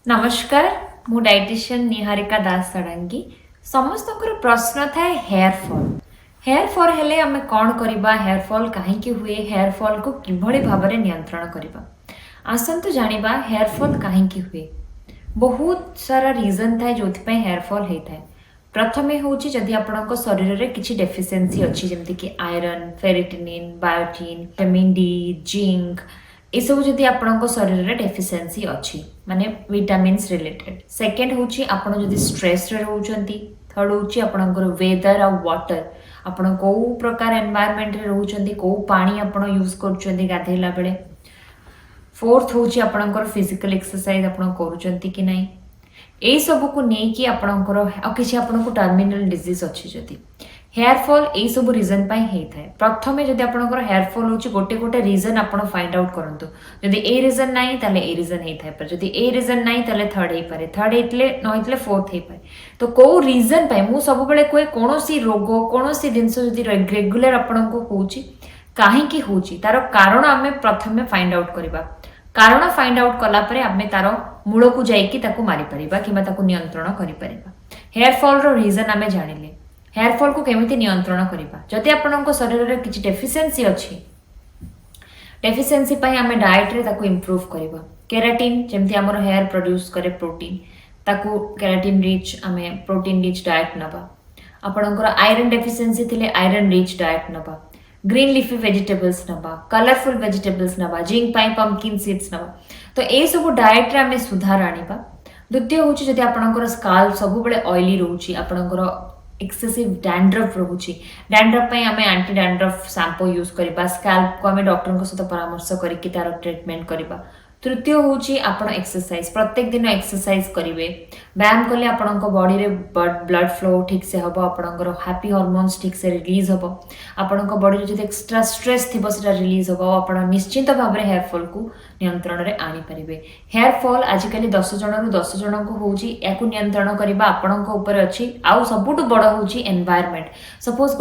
नमस्कार मु डाइटिशियन निहारिका दास सडांगी समस्त प्रश्न थाए हेयर फॉल हेले आमे कौन करबा हेयर फॉल काहेकि हुए हेयर फॉल को किभଳି भाबरे नियंत्रण करबा आसंतु जानिबा हेयर फॉल काहेकि हुए बहुत सारा रीजन थाए जोथि पे हेयर फॉल हे थाए प्रथमे होची जदि आपनक शरीर रे किछि डेफिशिएंसी अछि जेमति कि iron ferritin biotin vitamin D zinc ये सब जदि आपनक शरीर रे डेफिशिएंसी अछि माने विटामिन्स रिलेटेड सेकंड होची आपण जदि स्ट्रेस रे रहउचंती थर्ड होची आपनकर वेदर आ वाटर आपण को प्रकार एनवायरनमेंट रे रहउचंती को पानी आपण यूज करचंती गाधेला बेले फोर्थ होची आपनकर फिजिकल एक्सरसाइज आपण करूचंती कि नाही ए सब को नै कि आपनकर आ किछि आपनको टर्मिनल डिजीज अछि जदि हेयर फॉल ए सब रीजन पाई हे थाए प्रथमे जदि आपनकर हेयर फॉल होची गोटे गोटे रीजन आपण फाइंड आउट करंतु जदि ए रीजन नाही ताले ए रीजन हे थाए पर जदि ए रीजन नाही ताले थर्ड हे पारे थर्ड हेतले नहितले फोर्थ हे पारे तो को रीजन पाई मु सब बेले कोइ कोनोसी रोग कोनोसी दिनस जदि रेगुलर आपनको होची काहे की होची तार कारण आमे प्रथमे फाइंड आउट करबा कारण फाइंड आउट कला परे आमे तार मूल को जाईकी ताको मारी परिबा किबा ताको नियंत्रण करि परिबा हेयर फॉल रो रीजन आमे जानिले हेयर फॉल को केमिति नियंत्रण करिबा जदि आपनक शरीर रे किछि डेफिशिएंसी अछि डेफिशिएंसी पई आमे डाइट रे ताको इंप्रूव करिबा केराटिन जेमति हमर हेयर प्रोड्यूस करे प्रोटीन ताको केराटिन रिच आमे प्रोटीन रिच डाइट नबा आपनकर आयरन डेफिशिएंसी थिले आयरन रिच डाइट नबा ग्रीन लीफी वेजिटेबल्स नबा कलरफुल वेजिटेबल्स नबा जिंक पाई पंपकिन सीड्स नबा तो ए सब डाइट रे आमे सुधार आनिबा द्वितीय होची जदि आपनकर स्काल्प सब बेले ऑयली रहउची आपनकर एक्सेसिव डैंड्रफ रहउची डैंड्रफ पई आमे एंटी डैंड्रफ शैम्पू यूज करबा स्काल्प को आमे डॉक्टर को सहित परामर्श करिकि तार ट्रीटमेंट करबा तृतीय होची आपण एक्सरसाइज प्रत्येक दिन एक्सरसाइज करिवे व्यायाम कले आपणक बॉडी रे ब्लड फ्लो ठीक से हबो आपणकर हैप्पी हार्मोन्स ठीक से रिलीज हबो आपणक बॉडी रे जदि एक्स्ट्रा स्ट्रेस थिबो सेटा रिलीज हबो आपण निश्चित भाबरे हेयर फॉल को नियंत्रण रे आनी परिबे हेयर फॉल आजिकली 10 जण रु 10 जण को होची याकु नियंत्रण करबा आपणक ऊपर अछि आ सबुटु बड़ होची एनवायरनमेंट सपोज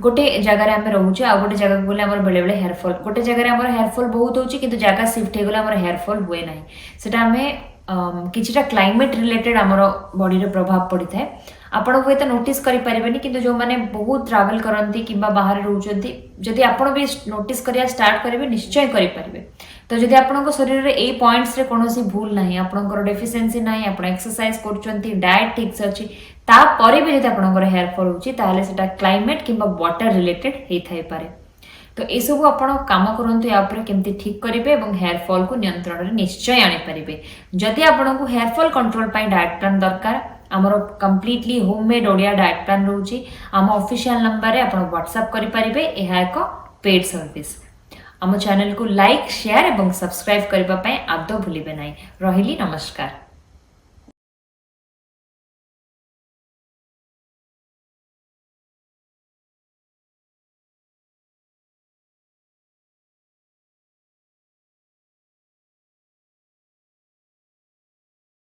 गोटे जगह रे हम रहउची आ गोटे जगह बोले हमर बेले बेले हेयर फॉल गोटे जगह रे हमर हेयर फॉल बहुत होची किंतु जगह शिफ्ट हे गेला हमर हेयर फॉल हुए नाही सेटा हमें किछिटा क्लाइमेट रिलेटेड हमर बॉडी रे प्रभाव पड़ी थाए आपण हुए तो नोटिस करि परिबेनी किंतु जो माने बहुत ट्रैवल करंती किबा बाहर रहउचंती जदि आपण भी नोटिस करिया स्टार्ट करिवे निश्चय करि परिबे तो जदि आपनक शरीर रे ए पॉइंट्स रे कोनोसी भूल नाही आपनकर डेफिशिएंसी नाही आपण एक्सरसाइज करचंती डाइट ठीक से अछि ता परे भी जदि आपनकर हेयर फॉल होची ताले सेटा क्लाइमेट किबा वाटर रिलेटेड हे थाई पारे तो ये सब आपण काम करंतु या ऊपर केमती ठीक करिवे एवं हेयर फॉल को नियंत्रण रे निश्चय आनी परिबे जदि आपण को हेयर फॉल कंट्रोल पई डाइट प्लान दरकार हमरो completely homemade Odia diet plan रहउची हम ऑफिशियल नंबर रे आपण व्हाट्सएप करि परिबे एहा एक पेड सर्विस हम चैनल को लाइक शेयर एवं सब्सक्राइब करबा पई आदो भूलिबे नाही रहिली नमस्कार।